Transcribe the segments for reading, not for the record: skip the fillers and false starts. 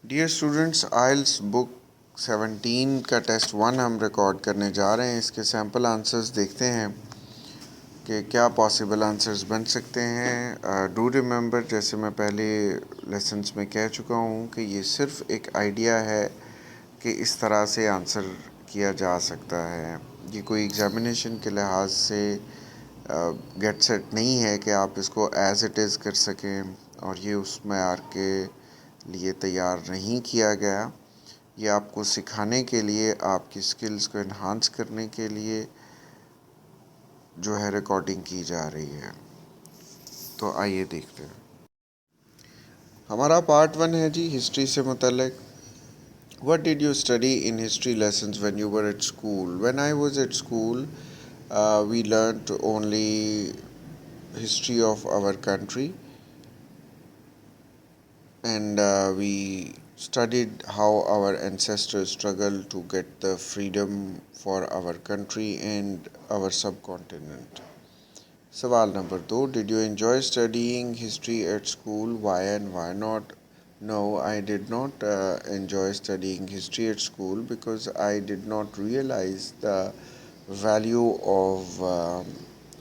Dear students, आइल्स book 17 का test 1 हम record करने जा रहे हैं। इसके सैम्पल आंसर्स देखते हैं कि क्या पॉसिबल आंसर्स बन सकते हैं। डू रिमेंबर, जैसे मैं पहले लेसन्स में कह चुका हूँ कि ये सिर्फ एक आइडिया है कि इस तरह से आंसर किया जा सकता है। ये कोई एग्ज़ामिनेशन के लिहाज से गेट सेट नहीं है कि आप इसको एज़ इट इज़ कर सकें, और ये उसमें आर के लिए तैयार नहीं किया गया। ये आपको सिखाने के लिए, आपकी स्किल्स को इन्हांस करने के लिए जो है रिकॉर्डिंग की जा रही है। तो आइए देखते हैं। हमारा पार्ट 1 है जी, हिस्ट्री से मुतल्लिक। What did you study in history lessons when you were at school? When I was at school, we learnt only history of our country, and we studied how our ancestors struggled to get the freedom for our country and our subcontinent. Sawal number 2. Did you enjoy studying history at school? Why and why not? No, I did not enjoy studying history at school because I did not realize the value of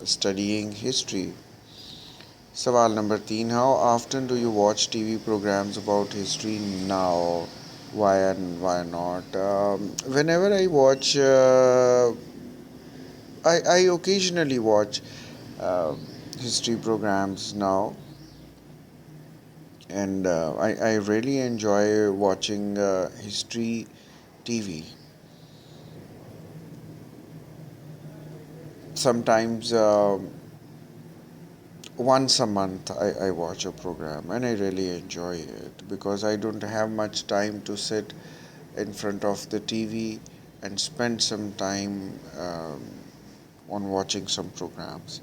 studying history. Sawal number 3. How often do you watch TV programs about history now? Why and why not? Whenever I watch, I occasionally watch uh, history programs now, and I really enjoy watching history TV. Sometimes once a month I watch a program, and I really enjoy it because I don't have much time to sit in front of the TV and spend some time on watching some programs.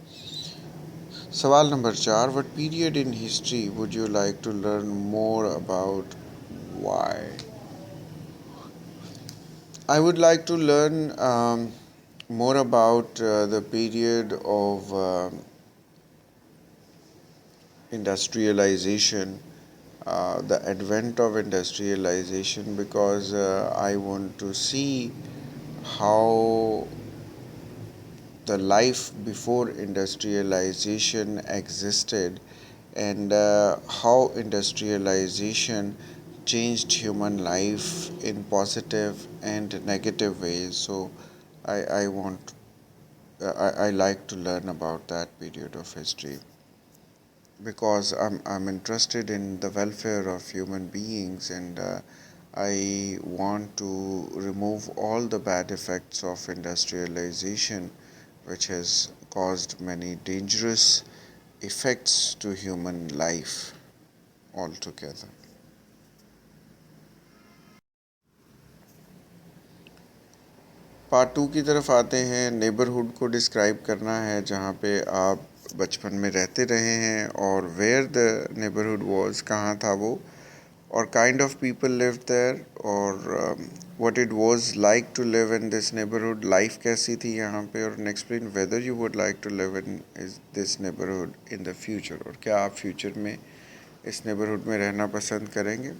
Sawal number 4. What period in history would you like to learn more about? Why? I would like to learn more about the period of industrialization, the advent of industrialization, because I want to see how the life before industrialization existed, and how industrialization changed human life in positive and negative ways. So I want I like to learn about that period of history because I'm interested in the welfare of human beings, and I want to remove all the bad effects of industrialization, which has caused many dangerous effects to human life altogether. Part 2 की तरफ आते हैं। Neighbourhood को describe करना है जहाँ पे आप बचपन में रहते रहे हैं, और वेयर द नेबरहुड वाज, कहाँ था वो, और kind of people lived there, और what it was like to live in this neighbourhood, life कैसी थी यहाँ पे, और explain whether you would like to live in this neighbourhood in the future, और क्या आप फ्यूचर में इस नेबरहुड में रहना पसंद करेंगे।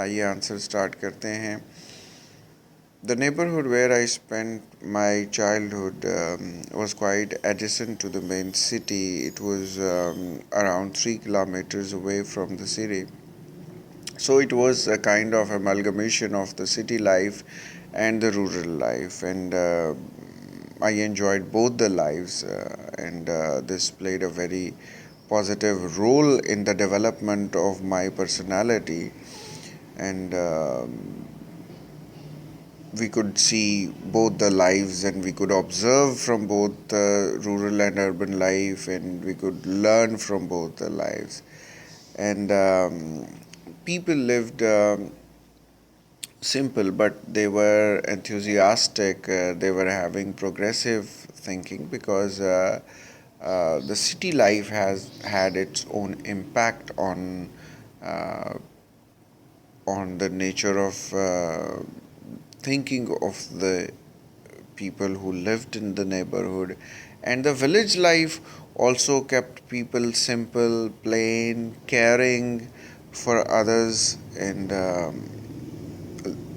आइए आंसर स्टार्ट करते हैं। The neighborhood where I spent my childhood was quite adjacent to the main city. It was around 3 kilometers away from the city. So it was a kind of amalgamation of the city life and the rural life, and I enjoyed both the lives, and this played a very positive role in the development of my personality, and we could see both the lives, and we could observe from both the rural and urban life, and we could learn from both the lives, and people lived simple, but they were enthusiastic. They were having progressive thinking because the city life has had its own impact uh, on the nature of thinking of the people who lived in the neighborhood. And the village life also kept people simple, plain, caring for others, and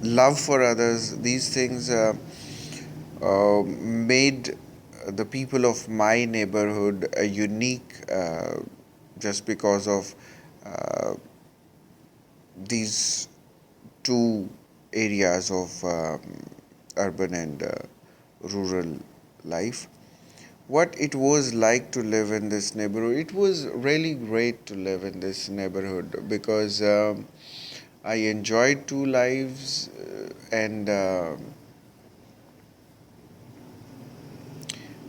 love for others. These things made the people of my neighborhood unique, just because of uh, these two areas of urban and rural life. What it was like to live in this neighborhood. It was really great to live in this neighborhood because I enjoyed two lives, and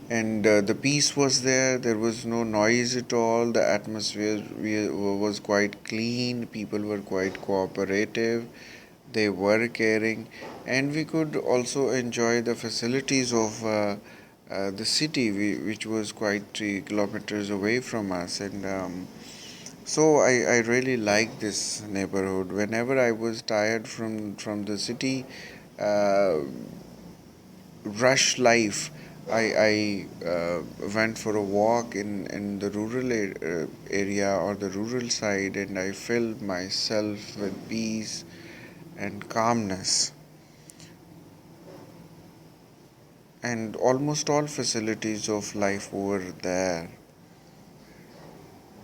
the peace was there. There was no noise at all. The atmosphere was quite clean. People were quite cooperative. They were caring, and we could also enjoy the facilities of the city, which was quite 3 kilometers away from us. And so I really liked this neighborhood. Whenever I was tired from the city, uh, rush life, I went for a walk in the rural area or the rural side, and I filled myself with peace and calmness. And almost all facilities of life were there.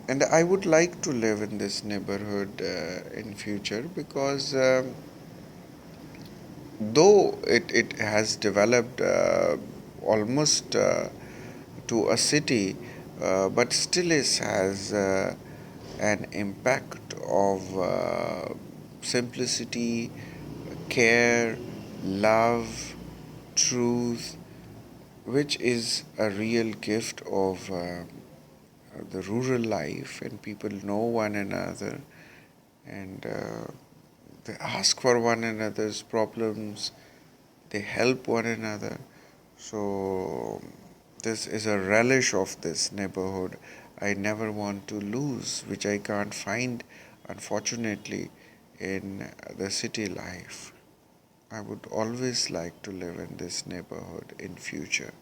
And I would like to live in this neighborhood in future because though it has developed almost to a city, but still it has an impact of simplicity, care, love, truth, which is a real gift of the rural life, and people know one another, and they ask for one another's problems, they help one another. So this is a relish of this neighborhood I never want to lose, which I can't find, unfortunately, in the city life. I would always like to live in this neighborhood in future.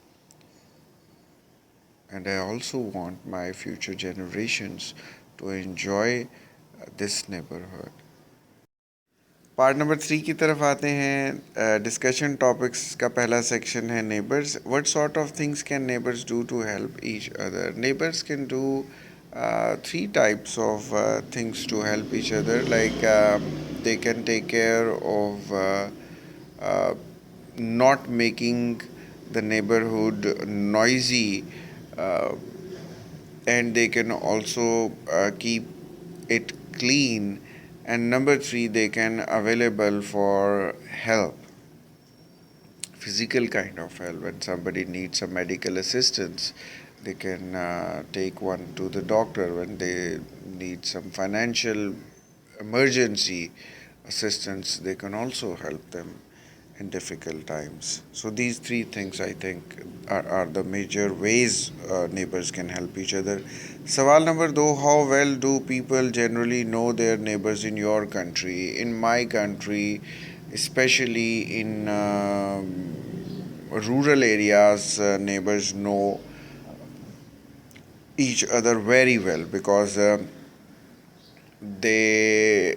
And I also want my future generations to enjoy this neighborhood. Part number 3 की तरफ आते हैं. Discussion topics का पहला section है neighbours. What sort of things can neighbours do to help each other. Neighbours can do 3 types of things to help each other, like they can take care of uh, not making the neighborhood noisy, uh, and they can also keep it clean. And number 3, they can available for help, physical kind of help. When somebody needs some medical assistance, they can take one to the doctor. When they need some financial emergency assistance, they can also help them in difficult times. So these 3 things, I think, are the major ways neighbors can help each other. Sawal number 2, how well do people generally know their neighbors in your country? In my country, especially in rural areas, neighbors know each other very well because they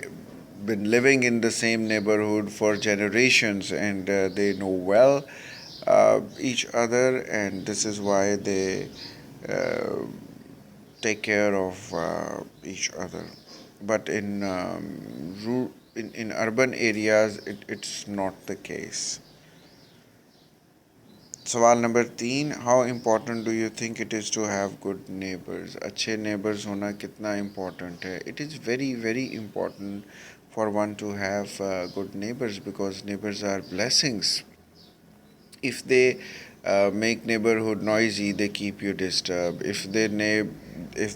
been living in the same neighborhood for generations, and they know well each other, and this is why they uh, take care of each other. But in urban areas, it's not the case. सवाल number 3, how important do you think it is to have good neighbours. अच्छे neighbours होना कितना important है. It is very very important for one to have good neighbors, because neighbors are blessings. If they make neighborhood noisy, they keep you disturbed. If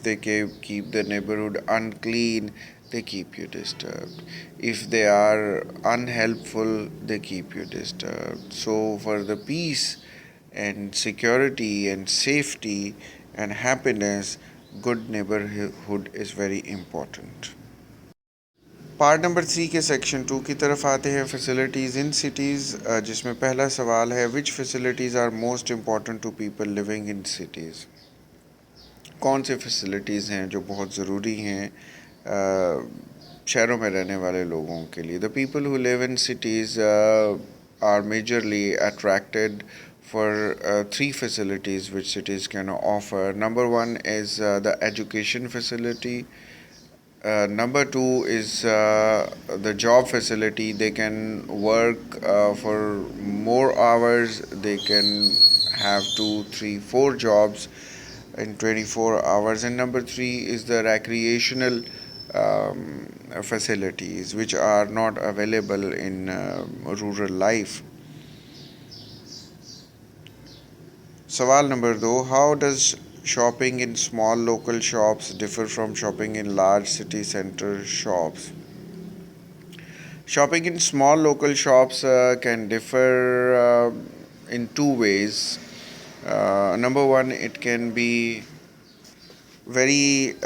they keep the neighborhood unclean, they keep you disturbed. If they are unhelpful, they keep you disturbed. So for the peace and security and safety and happiness, good neighborhood is very important. Part number 3 के section 2 की तरफ आते हैं. Facilities in cities, जिसमें पहला सवाल है, which facilities are most important to people living in cities. कौन से फैसिलिटीज़ हैं जो बहुत ज़रूरी हैं शहरों में रहने वाले लोगों के लिए. The people who live in cities are majorly attracted for three facilities which cities can offer. Number one is the education facility. Number two is the job facility. They can work for more hours. They can have 2, 3, 4 jobs in 24 hours. And number three is the recreational facilities which are not available in rural life. सवाल number 2, how does shopping in small local shops differ from shopping in large city center shops? Shopping in small local shops can differ in two ways. Number one, it can be very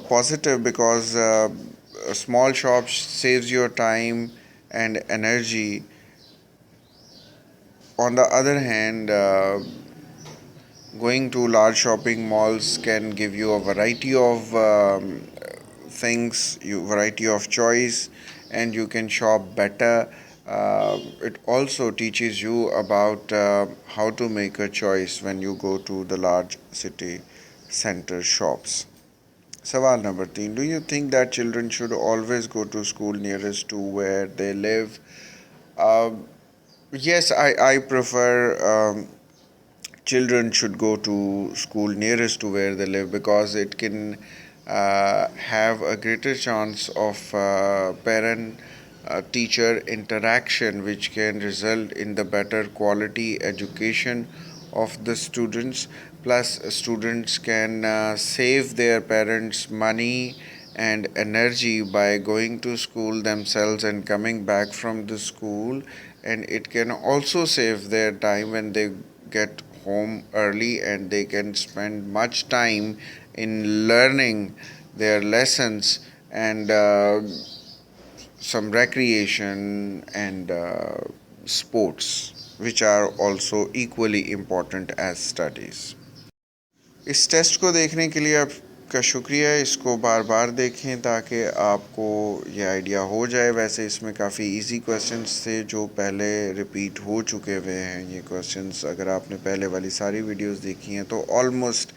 positive because a small shop saves your time and energy. On the other hand, going to large shopping malls can give you a variety of things, variety of choice, and you can shop better. It also teaches you about how to make a choice when you go to the large city center shops. Sawal number 3. Do you think that children should always go to school nearest to where they live? Yes, I prefer children should go to school nearest to where they live because it can have a greater chance of parent teacher interaction, which can result in the better quality education of the students. Plus students can save their parents money and energy by going to school themselves and coming back from the school, and it can also save their time when they get home early, and they can spend much time in learning their lessons and some recreation and sports, which are also equally important as studies. इस test को देखने के लिए आपका शुक्रिया. इसको बार बार देखें ताकि आपको ये आइडिया हो जाए. वैसे इसमें काफ़ी इजी क्वेश्चंस थे जो पहले रिपीट हो चुके हुए हैं. ये क्वेश्चंस अगर आपने पहले वाली सारी वीडियोस देखी हैं तो ऑलमोस्ट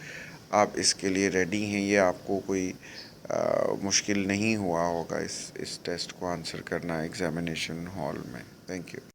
आप इसके लिए रेडी हैं. ये आपको कोई मुश्किल नहीं हुआ होगा इस टेस्ट को आंसर करना एग्जामिनेशन हॉल में. Thank you.